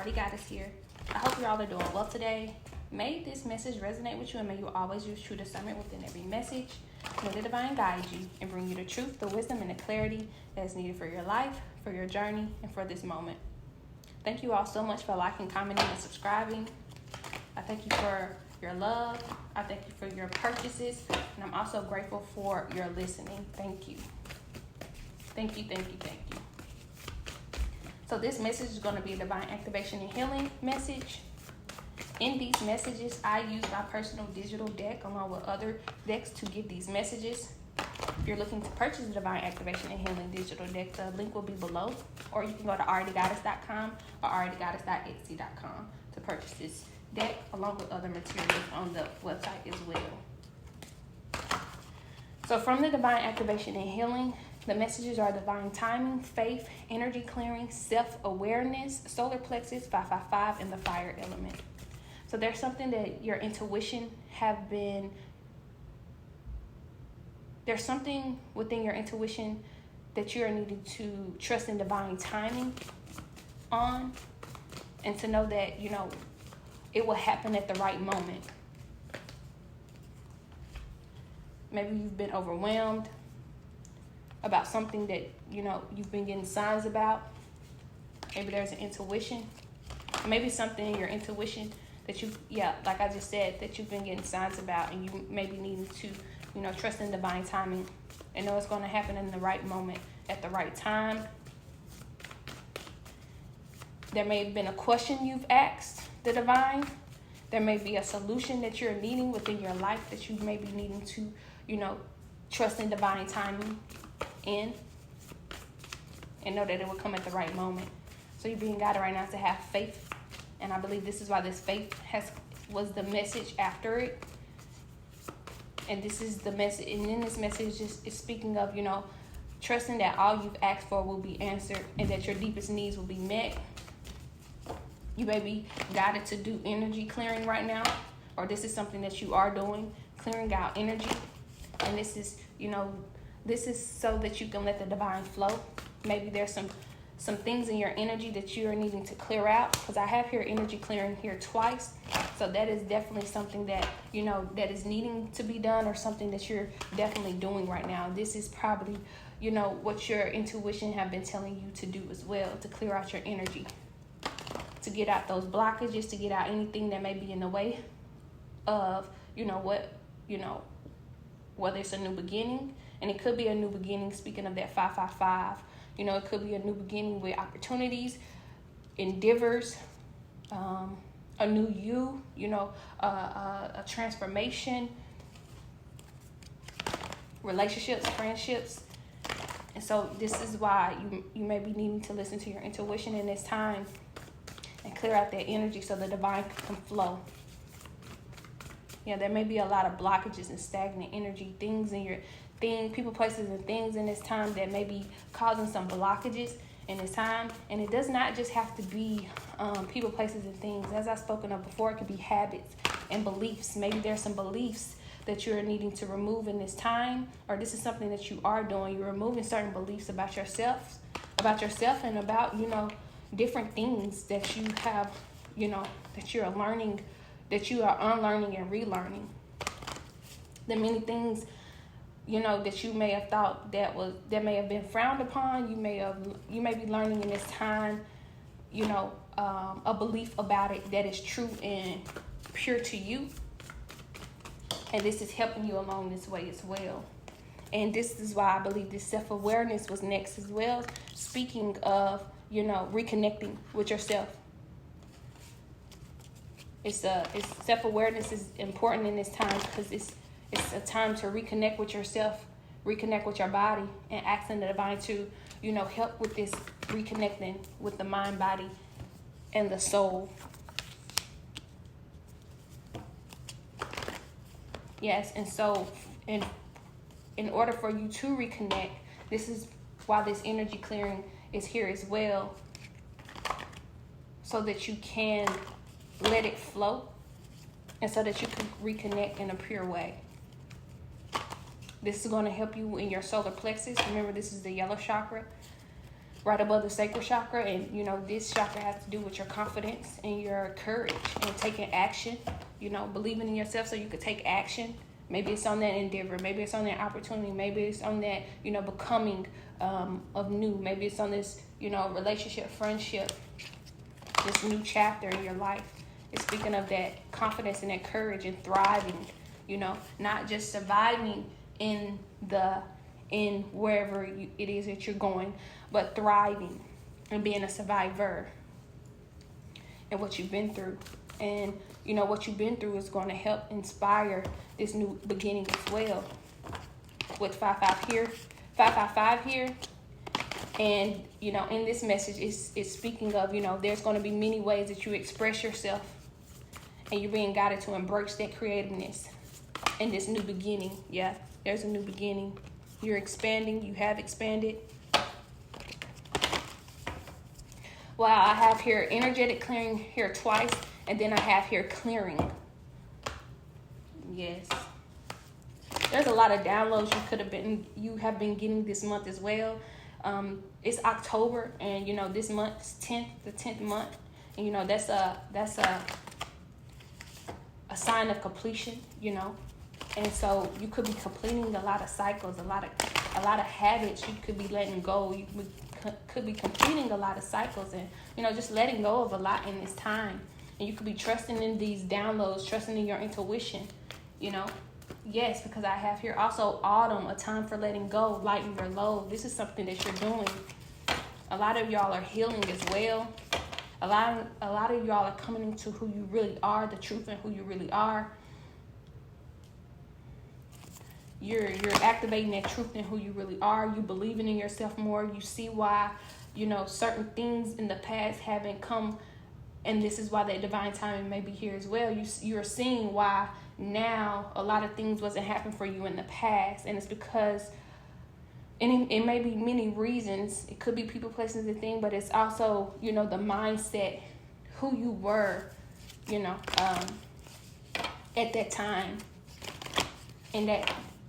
Artie Goddess here. I hope you all are doing well today. May this message resonate with you, and may you always use true discernment within every message. May the divine guide you and bring you the truth, the wisdom, and the clarity that is needed for your life, for your journey, and for this moment. Thank you all so much for liking, commenting, and subscribing. I thank you for your love. I thank you for your purchases, and I'm also grateful for your listening. Thank you. Thank you, thank you, thank you. So this message is going to be a divine activation and healing message. In these messages, I use my personal digital deck along with other decks to give these messages. If you're looking to purchase the divine activation and healing digital deck, the link will be below, or you can go to artiegoddess.com or artiegoddess.etsy.com to purchase this deck along with other materials on the website as well. So from the divine activation and healing, the messages are divine timing, faith, energy clearing, self-awareness, solar plexus, 555, and the fire element. So there's something that your intuition there's something within your intuition that you are needing to trust in divine timing on, and to know that, it will happen at the right moment. Maybe you've been overwhelmed about something that, you've been getting signs about. Maybe there's an intuition. Or maybe something in your intuition that like I just said, that you've been getting signs about, and you may be needing to, trust in divine timing and know it's going to happen in the right moment at the right time. There may have been a question you've asked the divine. There may be a solution that you're needing within your life that you may be needing to, trust in divine timing in, and know that it will come at the right moment. So you're being guided right now to have faith, and I believe this is why this faith was the message after it. And this is the message, and in this message is speaking of, trusting that all you've asked for will be answered, and that your deepest needs will be met. You may be guided to do energy clearing right now, or this is something that you are doing, clearing out energy. And this is, this is so that you can let the divine flow. Maybe there's some things in your energy that you are needing to clear out, because I have here energy clearing here twice. So that is definitely something that, that is needing to be done, or something that you're definitely doing right now. This is probably, what your intuition have been telling you to do as well, to clear out your energy, to get out those blockages, to get out anything that may be in the way of, whether it's a new beginning. And it could be a new beginning, speaking of that 555. It could be a new beginning with opportunities, endeavors, a new you, a transformation, relationships, friendships. And so this is why you may be needing to listen to your intuition in this time and clear out that energy so the divine can flow. There may be a lot of blockages and stagnant energy, people, places, and things in this time that may be causing some blockages in this time. And it does not just have to be people, places, and things. As I've spoken of before, it could be habits and beliefs. Maybe there's some beliefs that you're needing to remove in this time, or this is something that you are doing. You're removing certain beliefs about yourself, and about, different things that you have, that you're learning, that you are unlearning and relearning. The many things, that you may have thought that may have been frowned upon. You may be learning in this time, a belief about it that is true and pure to you. And this is helping you along this way as well. And this is why I believe this self-awareness was next as well. Speaking of, reconnecting with yourself. It's self-awareness is important in this time, because it's a time to reconnect with yourself, reconnect with your body, and asking the divine to, help with this reconnecting with the mind, body, and the soul. Yes, and so in order for you to reconnect, this is why this energy clearing is here as well, so that you can let it flow, and so that you can reconnect in a pure way. This is going to help you in your solar plexus. Remember, this is the yellow chakra. right above the sacral chakra. And, you know, this chakra has to do with your confidence and your courage and taking action, you know, believing in yourself so you could take action. Maybe it's on that endeavor. Maybe it's on that opportunity. Maybe it's on that, you know, becoming of new. Maybe it's on this, you know, relationship, friendship, this new chapter in your life. It's speaking of that confidence and that courage and thriving, you know, not just surviving in wherever it is that you're going, but thriving and being a survivor and what you've been through. And, you know, what you've been through is going to help inspire this new beginning as well. With 555 here. And, you know, in this message, it's speaking of, you know, there's going to be many ways that you express yourself. And you're being guided to embrace that creativeness and this new beginning. Yeah, there's a new beginning. You're expanding. You have expanded. Wow, I have here energetic clearing here twice. And then I have here clearing. Yes. There's a lot of downloads you have been getting this month as well. It's October, and, you know, this month is the 10th month. And, you know, that's a sign of completion, you know. And so you could be completing a lot of cycles, a lot of habits you could be letting go. You could be completing a lot of cycles and, you know, just letting go of a lot in this time. And you could be trusting in these downloads, trusting in your intuition, you know. Yes, because I have here also autumn, a time for letting go, lighten your load. This is something that you're doing. A lot of y'all are healing as well. A lot of y'all are coming into who you really are, the truth and who you really are. You're activating that truth and who you really are. You believing in yourself more. You see why, you know, certain things in the past haven't come, and this is why that divine timing may be here as well. You're seeing why now a lot of things wasn't happening for you in the past, and it's because, and it may be many reasons. It could be people, places, and things, but it's also, you know, the mindset, who you were, you know, at that time, and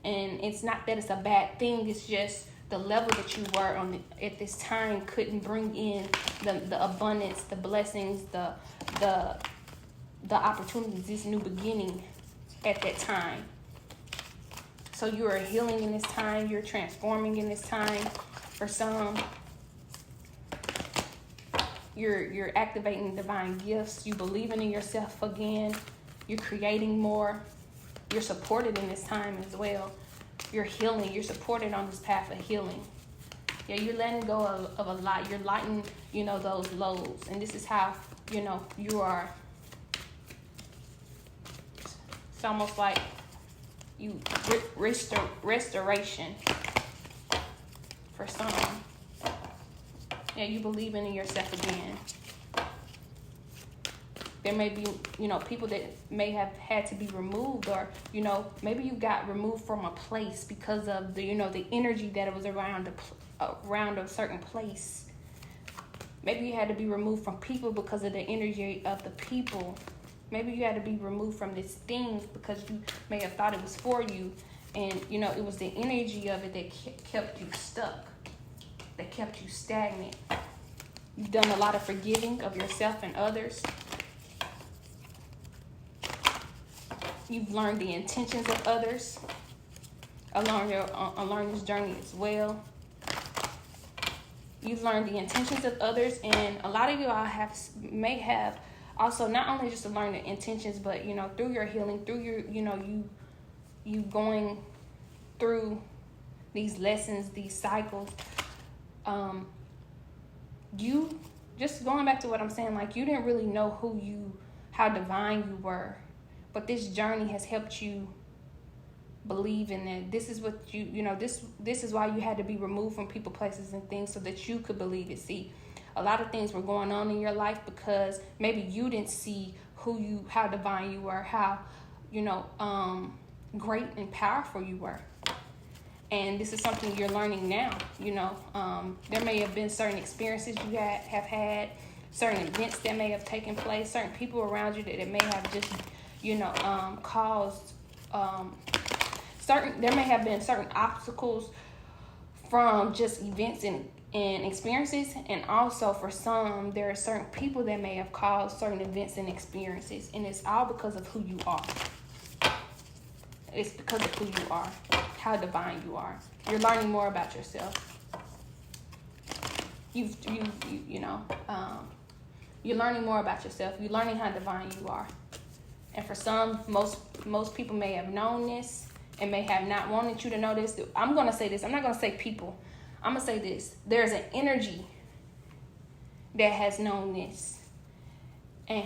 it's not that it's a bad thing. It's just the level that you were on at this time couldn't bring in the abundance, the blessings, the opportunities, this new beginning at that time. So you are healing in this time. You're transforming in this time. For some, you're activating divine gifts. You believing in yourself again. You're creating more. You're supported in this time as well. You're healing. You're supported on this path of healing. Yeah, you're letting go of a lot. You're lightening, you know, those loads. And this is how, you know, you are. It's almost like you restoration for some. Yeah, you believing in yourself again. There may be, you know, people that may have had to be removed, or, you know, maybe you got removed from a place because of the, you know, the energy that was around a certain place. Maybe you had to be removed from people because of the energy of the people. Maybe you had to be removed from this thing because you may have thought it was for you, and, you know, it was the energy of it that kept you stuck, that kept you stagnant. You've done a lot of forgiving of yourself and others. You've learned the intentions of others along this journey as well. You've learned the intentions of others, and a lot of you all may have also not only just to learn the intentions, but, you know, through your healing, through your, you know, you going through these lessons, these cycles. You just going back to what I'm saying, like, you didn't really know how divine you were. But this journey has helped you believe in that. This is what you know, this is why you had to be removed from people, places, and things, so that you could believe it. See, a lot of things were going on in your life because maybe you didn't see how divine you were, how, you know, great and powerful you were. And this is something you're learning now. You know, there may have been certain experiences you have had, certain events that may have taken place, certain people around you that may have just, you know, caused there may have been certain obstacles from just events and and experiences. And also for some, there are certain people that may have caused certain events and experiences, and it's all because of who you are. It's because of who you are, how divine you are. You're learning more about yourself. You're learning more about yourself. You're learning how divine you are. And for some, most people may have known this and may have not wanted you to know this. I'm going to say this. I'm not going to say people. I'm going to say this. There's an energy that has known this and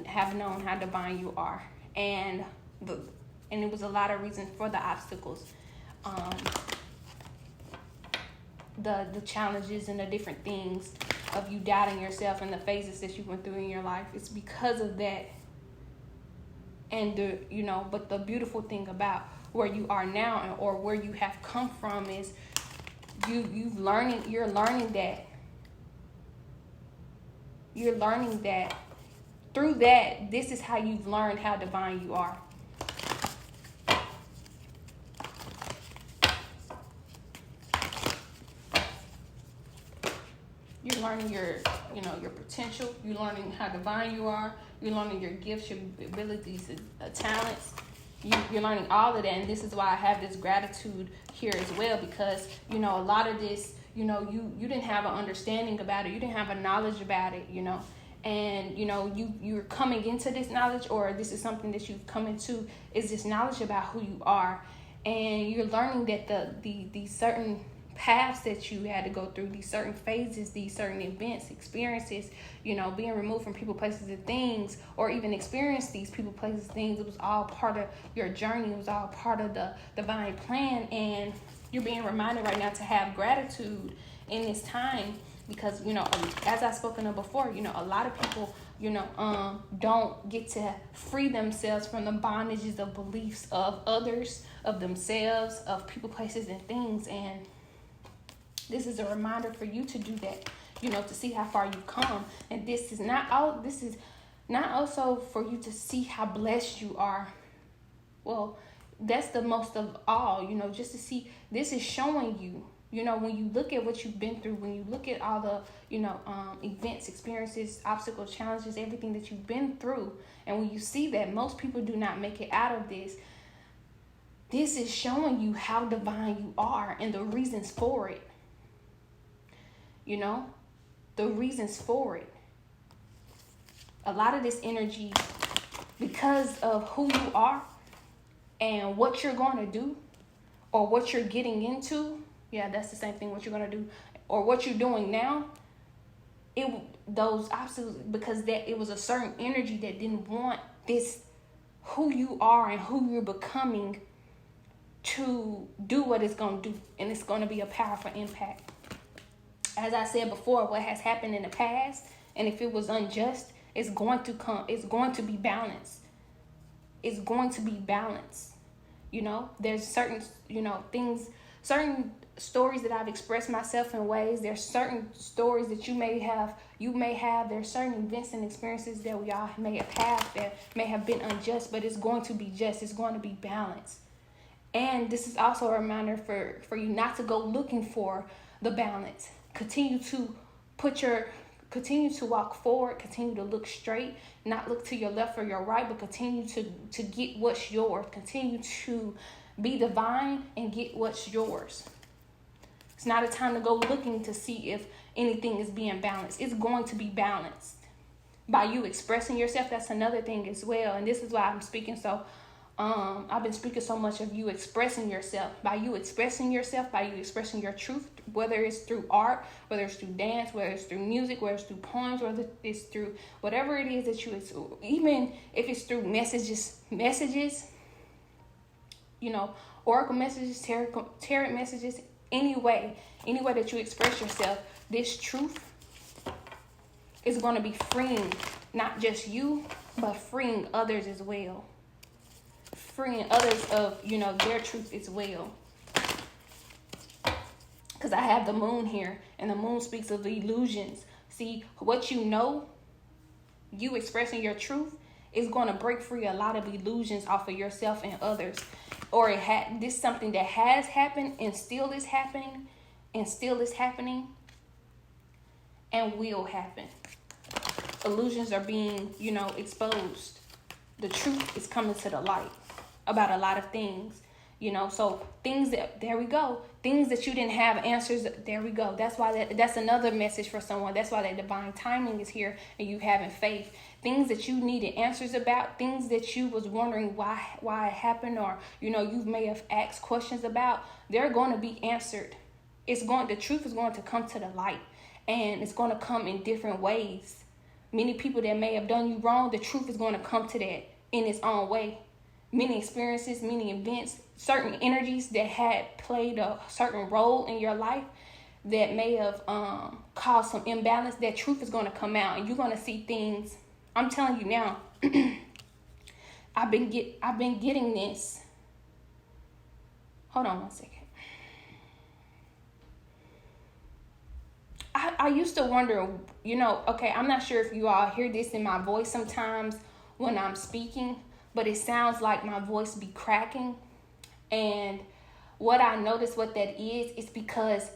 have known how divine you are. And it was a lot of reasons for the obstacles, the challenges and the different things of you doubting yourself and the phases that you went through in your life. It's because of that. And but the beautiful thing about where you are now or where you have come from is you're learning that through that, this is how you've learned how divine you are. You're learning your potential. You're learning how divine you are. You're learning your gifts, your abilities, talents. You're learning all of that. And this is why I have this gratitude here as well, because, a lot of this, you didn't have an understanding about it. You didn't have a knowledge about it, And, you're coming into this knowledge, or this is something that you've come into, is this knowledge about who you are. And you're learning that the certain paths that you had to go through, these certain phases, these certain events, experiences, being removed from people, places, and things, or even experience these people, places, things, it was all part of your journey. It was all part of the divine plan. And you're being reminded right now to have gratitude in this time, because, as I've spoken of before, a lot of people, don't get to free themselves from the bondages of beliefs of others, of themselves, of people, places, and things. And this is a reminder for you to do that, to see how far you've come. And this is not also for you to see how blessed you are. Well, that's the most of all, just to see. This is showing you, when you look at what you've been through, when you look at all the, events, experiences, obstacles, challenges, everything that you've been through. And when you see that most people do not make it out of this is showing you how divine you are and the reasons for it. The reasons for it. A lot of this energy, because of who you are and what you're going to do or what you're getting into. Yeah, that's the same thing, what you're going to do or what you're doing now. Those obstacles, because it was a certain energy that didn't want this, who you are and who you're becoming, to do what it's going to do. And it's going to be a powerful impact. As I said before, what has happened in the past, and if it was unjust, it's going to be balanced. It's going to be balanced. There's certain, things, certain stories that I've expressed myself in ways. There's certain stories that you may have. There's certain events and experiences that we all may have had that may have been unjust, but it's going to be just. It's going to be balanced. And this is also a reminder for you not to go looking for the balance. Continue to walk forward, continue to look straight, not look to your left or your right, but continue to get what's yours. Continue to be divine and get what's yours. It's not a time to go looking to see if anything is being balanced. It's going to be balanced. By you expressing yourself, that's another thing as well. And this is why I'm speaking so I've been speaking so much of you expressing yourself. By you expressing yourself, by you expressing your truth, whether it's through art, whether it's through dance, whether it's through music, whether it's through poems, whether it's through whatever it is that even if it's through messages, oracle messages, tarot messages, any way that you express yourself, this truth is going to be freeing not just you, but freeing others as well. Freeing others of, their truth as well. Because I have the moon here, and the moon speaks of the illusions. See, what you expressing your truth is going to break free a lot of illusions off of yourself and others. Or this is something that has happened and still is happening, and will happen. Illusions are being, exposed. The truth is coming to the light about a lot of things. So things that you didn't have answers, there we go. That's another message for someone. That's why that divine timing is here and you having faith. Things that you needed answers about, things that you was wondering why it happened, or you may have asked questions about, they're going to be answered. The truth is going to come to the light, and it's going to come in different ways. Many people that may have done you wrong, the truth is going to come to that in its own way. Many experiences, many events, certain energies that had played a certain role in your life that may have caused some imbalance, that truth is going to come out and you're going to see things. I'm telling you now, I've been getting this. Hold on one second. I used to wonder, okay, I'm not sure if you all hear this in my voice sometimes when I'm speaking, but it sounds like my voice be cracking. And what I notice what that is because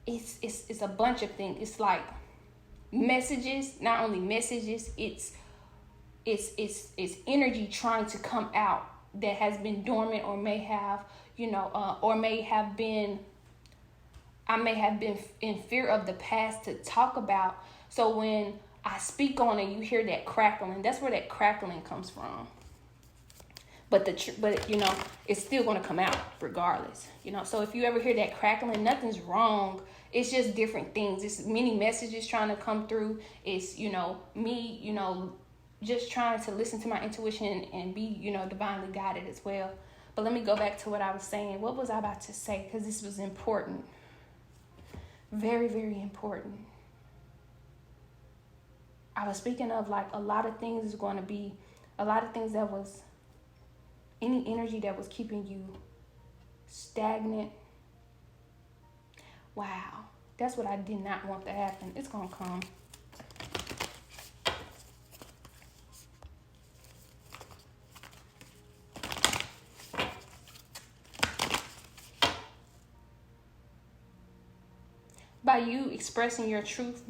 it's a bunch of things. It's like messages, not only messages, it's energy trying to come out that has been dormant, or may have, I may have been in fear of the past to talk about. So when I speak on it, you hear that crackling. That's where that crackling comes from. But it's still going to come out regardless. So if you ever hear that crackling, nothing's wrong. It's just different things. It's many messages trying to come through. It's, me, just trying to listen to my intuition and be, divinely guided as well. But let me go back to what I was saying. What was I about to say? Because this was important. Very, very important. I was speaking of like a lot of things that was any energy that was keeping you stagnant. Wow. That's what I did not want to happen. It's going to come. By you expressing your truth,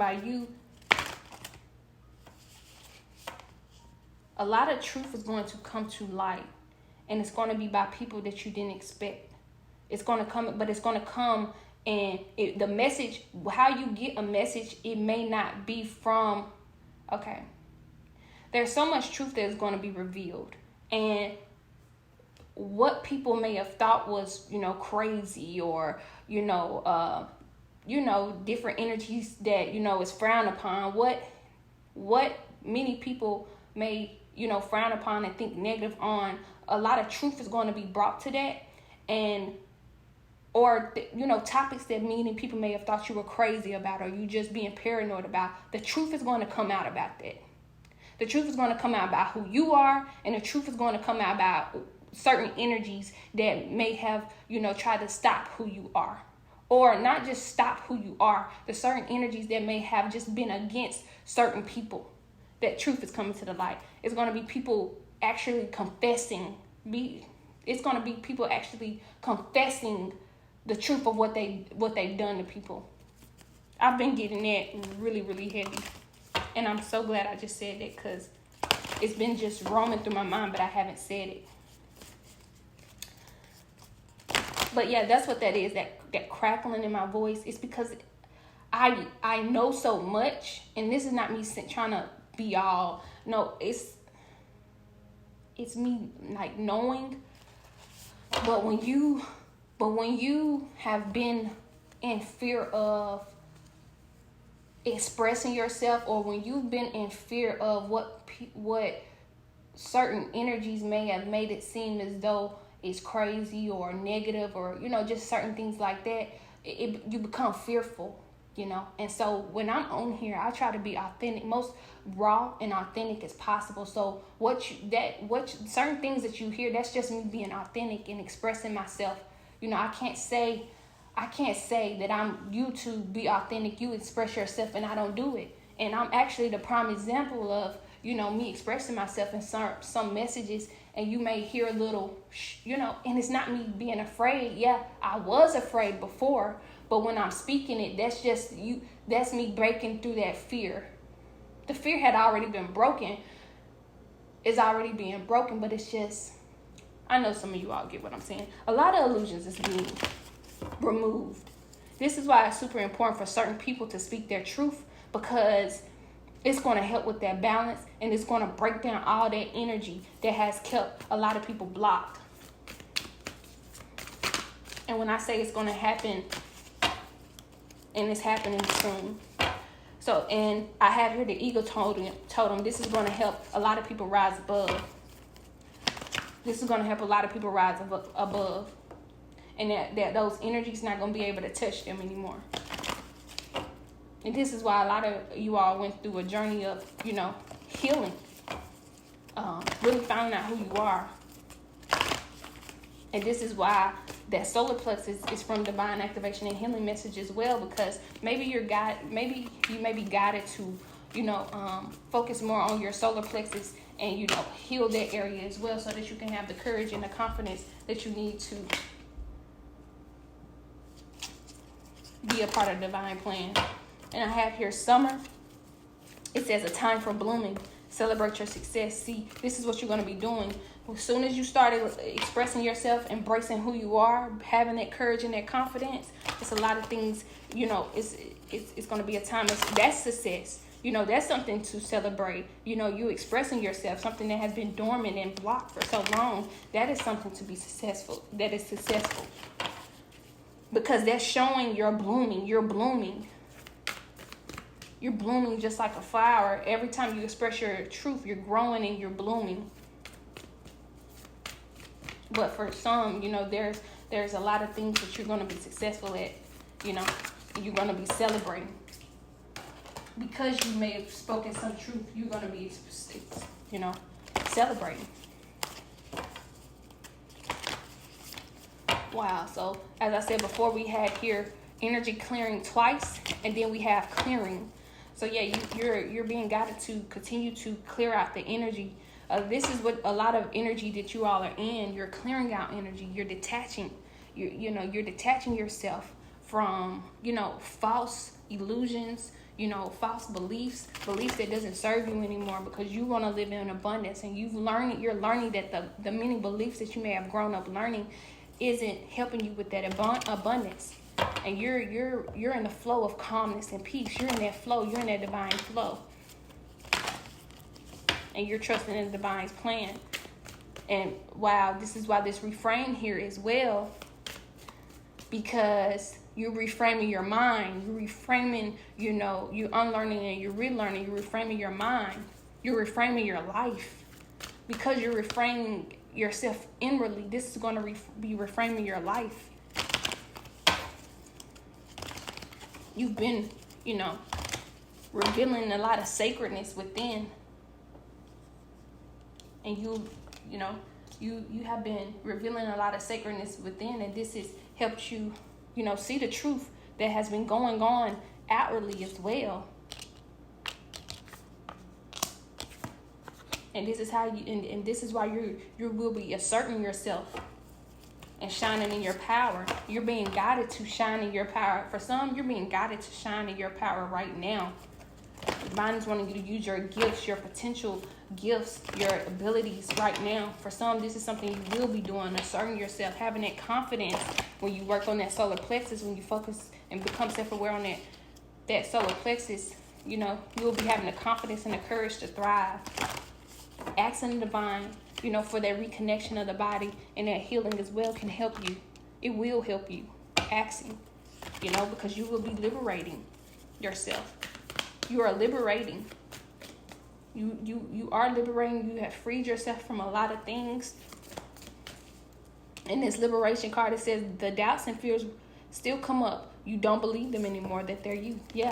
a lot of truth is going to come to light, and it's going to be by people that you didn't expect. It's going to come, but it's going to come, and the message, how you get a message, it may not be from, okay. There's so much truth that is going to be revealed, and what people may have thought was, crazy, or, different energies that, is frowned upon. What many people may, frown upon and think negative on, a lot of truth is going to be brought to that. And, or, topics that many people may have thought you were crazy about, or you just being paranoid about, the truth is going to come out about that. The truth is going to come out about who you are, and the truth is going to come out about certain energies that may have, tried to stop who you are. Or not just stop who you are, the certain energies that may have just been against certain people. That truth is coming to the light. It's going to be people actually confessing. It's going to be people actually confessing the truth of what they've done to people. I've been getting that really, really heavy. And I'm so glad I just said that, because it's been just roaming through my mind, but I haven't said it. But yeah, that's what that is, that crackling in my voice. It's because I know so much, and this is not me trying to be all, no, it's me like knowing. But when you have been in fear of expressing yourself, or when you've been in fear of what certain energies may have made it seem as though it's crazy or negative, or just certain things like that, you become fearful, and so when I'm on here, I try to be authentic, most raw and authentic as possible. So certain things that you hear, that's just me being authentic and expressing myself. I can't say that I'm you to be authentic, you express yourself, and I don't do it. And I'm actually the prime example of me expressing myself in some messages, and you may hear a little, and it's not me being afraid. Yeah, I was afraid before, But when I'm speaking it, that's just you. That's me breaking through that fear. The fear had already been broken. It's already being broken, but it's just, I know some of you all get what I'm saying. A lot of illusions is being removed. This is why it's super important for certain people to speak their truth, because it's going to help with that balance, and it's going to break down all that energy that has kept a lot of people blocked. And when I say it's going to happen, and it's happening soon. So, and I have here the ego totem. This is going to help a lot of people rise above. This is going to help a lot of people rise above. And that those energies not going to be able to touch them anymore. And this is why a lot of you all went through a journey of, healing. Really finding out who you are. And this is why that solar plexus is from divine activation and healing message as well, because maybe you may be guided to, focus more on your solar plexus and, heal that area as well, so that you can have the courage and the confidence that you need to be a part of the divine plan. And I have here summer. It says a time for blooming. Celebrate your success. See, this is what you're going to be doing. As soon as you started expressing yourself, embracing who you are, having that courage and that confidence, it's a lot of things, it's going to be a time. That's success. That's something to celebrate. You expressing yourself, something that has been dormant and blocked for so long. That is something to be successful. That is successful. Because that's showing you're blooming. You're blooming. You're blooming just like a flower. Every time you express your truth, you're growing and you're blooming. But for some, there's a lot of things that you're going to be successful at. You're going to be celebrating. Because you may have spoken some truth, you're going to be, celebrating. Wow. So as I said before, we had here energy clearing twice, and then we have clearing. So yeah, you're being guided to continue to clear out the energy. This is what a lot of energy that you all are in. You're clearing out energy. You're detaching. You're detaching yourself from false illusions. False beliefs that doesn't serve you anymore, because you want to live in abundance, and you're learning that the many beliefs that you may have grown up learning isn't helping you with that abundance. And you're in the flow of calmness and peace. You're in that flow. You're in that divine flow. And you're trusting in the divine's plan. And wow, this is why this refrain here is well, because you're reframing your mind. You're reframing, you're unlearning and you're relearning. You're reframing your mind. You're reframing your life. Because you're reframing yourself inwardly, this is going to be reframing your life. You've been, revealing a lot of sacredness within. And you have been revealing a lot of sacredness within, and this has helped you, see the truth that has been going on outwardly as well. And this is how and this is why you will be asserting yourself and shining in your power. You're being guided to shine in your power. For some, you're being guided to shine in your power right now. Divine is wanting you to use your gifts, your potential gifts, your abilities right now. For some, this is something you will be doing, asserting yourself, having that confidence when you work on that solar plexus, when you focus and become self-aware on that solar plexus. You will be having the confidence and the courage to thrive. Asking the divine, for that reconnection of the body and that healing as well can help you. It will help you. Asking, because you will be liberating yourself. You are liberating. You are liberating. You have freed yourself from a lot of things. In this liberation card, it says the doubts and fears still come up. You don't believe them anymore, that they're you. Yeah.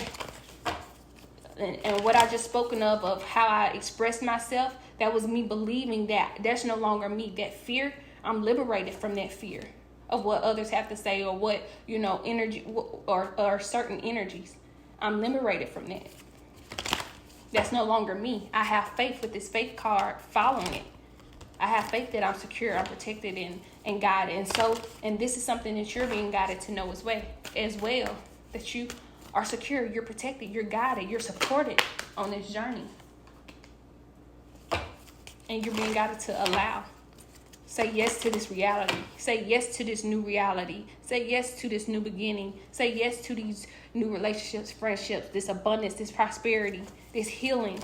And what I just spoken of how I expressed myself, that was me believing that that's no longer me. That fear, I'm liberated from that fear of what others have to say, or what, energy or certain energies. I'm liberated from that. That's no longer me. I have faith with this faith card following it. I have faith that I'm secure, I'm protected and guided. And this is something that you're being guided to know as well, that you are secure, you're protected, you're guided, you're supported on this journey. And you're being guided to allow. Say yes to this reality. Say yes to this new reality. Say yes to this new beginning. Say yes to these new relationships, friendships, this abundance, this prosperity, this healing,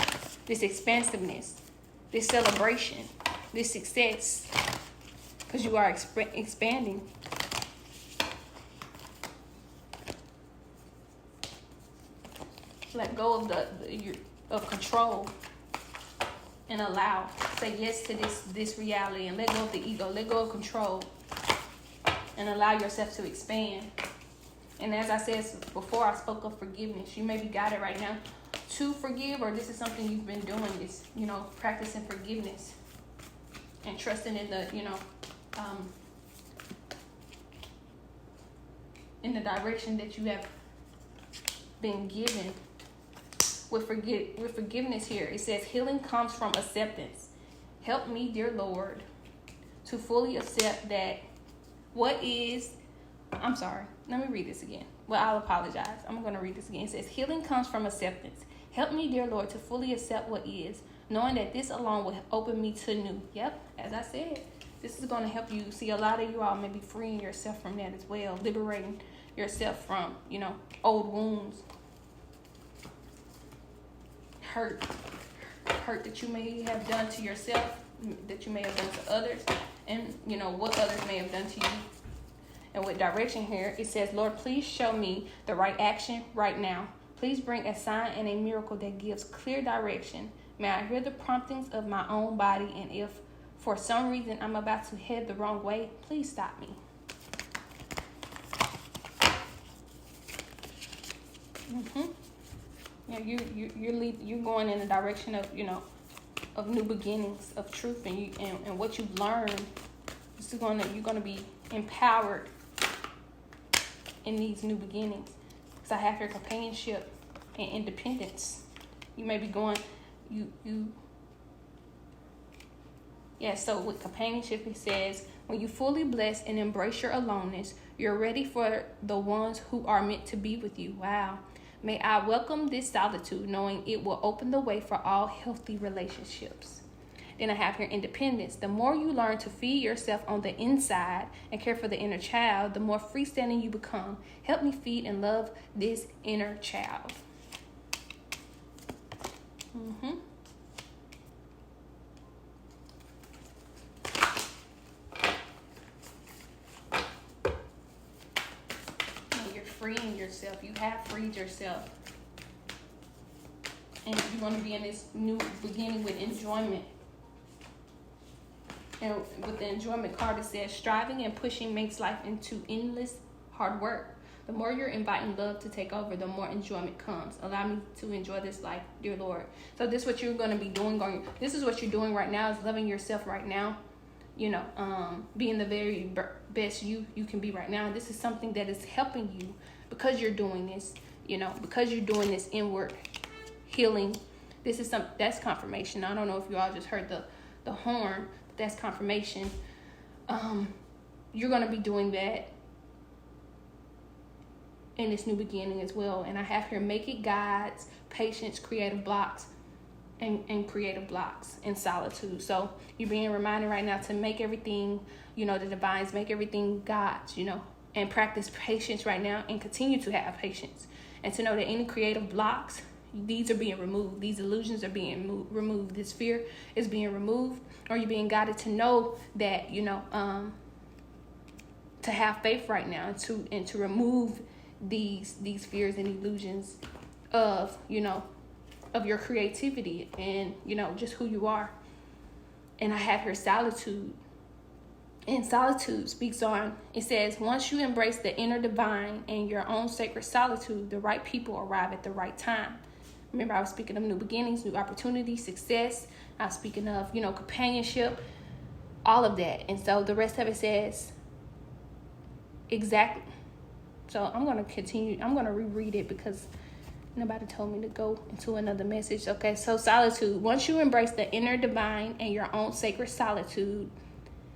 this expansiveness, this celebration, this success. Because you are expanding. Let go of control. And allow. Say yes to this reality and let go of the ego. Let go of control. And allow yourself to expand. And as I said before, I spoke of forgiveness. You may be guided right now to forgive, or this is something you've been doing, is, practicing forgiveness and trusting in the, in the direction that you have been given. With forgiveness here, it says healing comes from acceptance. Help me, dear Lord, to fully accept that what is, I'm sorry, let me read this again. Well, I'll apologize. I'm going to read this again. It says healing comes from acceptance. Help me, dear Lord, to fully accept what is, knowing that this alone will open me to new. Yep, as I said, this is going to help you. See, a lot of you all may be freeing yourself from that as well, liberating yourself from, old wounds. Hurt that you may have done to yourself, that you may have done to others, and what others may have done to you. And with direction here, it says, Lord, please show me the right action right now. Please bring a sign and a miracle that gives clear direction. May I hear the promptings of my own body, and if for some reason I'm about to head the wrong way, please stop me. Yeah, you're going in the direction of of new beginnings, of truth, and what you've learned. You're gonna be empowered in these new beginnings. Because I have your companionship and independence. You may be going so with companionship, it says, when you fully bless and embrace your aloneness, you're ready for the ones who are meant to be with you. Wow. May I welcome this solitude, knowing it will open the way for all healthy relationships. Then I have here independence. The more you learn to feed yourself on the inside and care for the inner child, the more freestanding you become. Help me feed and love this inner child. Freeing yourself. You have freed yourself. And you're going to be in this new beginning with enjoyment. And with the enjoyment card, it says, striving and pushing makes life into endless hard work. The more you're inviting love to take over, the more enjoyment comes. Allow me to enjoy this life, dear Lord. So this is what you're going to be doing. This is what you're doing right now, is loving yourself right now. Being the very best you can be right now. This is something that is helping you because you're doing this, because you're doing this inward healing. This is that's confirmation. I don't know if you all just heard the horn, but that's confirmation. You're going to be doing that in this new beginning as well. And I have here, make it guides, patience, creative blocks, and creative blocks and solitude. So you're being reminded right now to make everything, the divines, make everything God's, and practice patience right now and continue to have patience. And to know that any creative blocks, these are being removed. These illusions are being removed. This fear is being removed, or you're being guided to know that, to have faith right now and to remove these fears and illusions of, of your creativity and, just who you are. And I have here solitude. And solitude speaks on, it says, once you embrace the inner divine and your own sacred solitude, the right people arrive at the right time. Remember, I was speaking of new beginnings, new opportunities, success. I was speaking of, companionship, all of that. And so the rest of it says, exactly. So I'm going to continue. I'm going to reread it because Nobody told me to go into another message. Okay, so solitude. Once you embrace the inner divine and your own sacred solitude,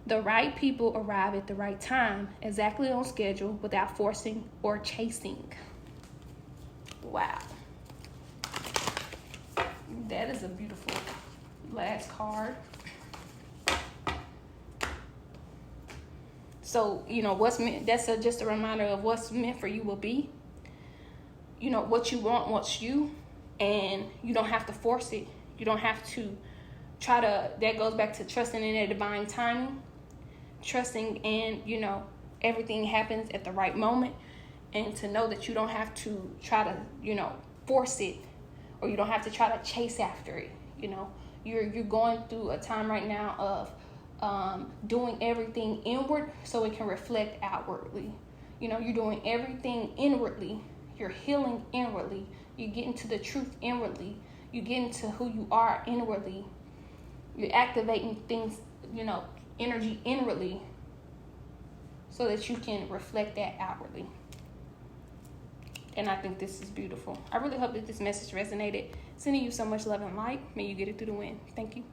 the right people arrive at the right time, exactly on schedule, without forcing or chasing. Wow. That is a beautiful last card. So, what's meant, that's just a reminder of what's meant for you will be. What you want wants you, and you don't have to force it. You don't have to try to, that goes back to trusting in their divine timing, trusting in, everything happens at the right moment, and to know that you don't have to try to, force it, or you don't have to try to chase after it. You're going through a time right now of doing everything inward so it can reflect outwardly. You're doing everything inwardly. You're healing inwardly. You're getting to the truth inwardly. You're getting to who you are inwardly. You're activating things, energy inwardly, so that you can reflect that outwardly. And I think this is beautiful. I really hope that this message resonated. Sending you so much love and light. May you get it through the wind. Thank you.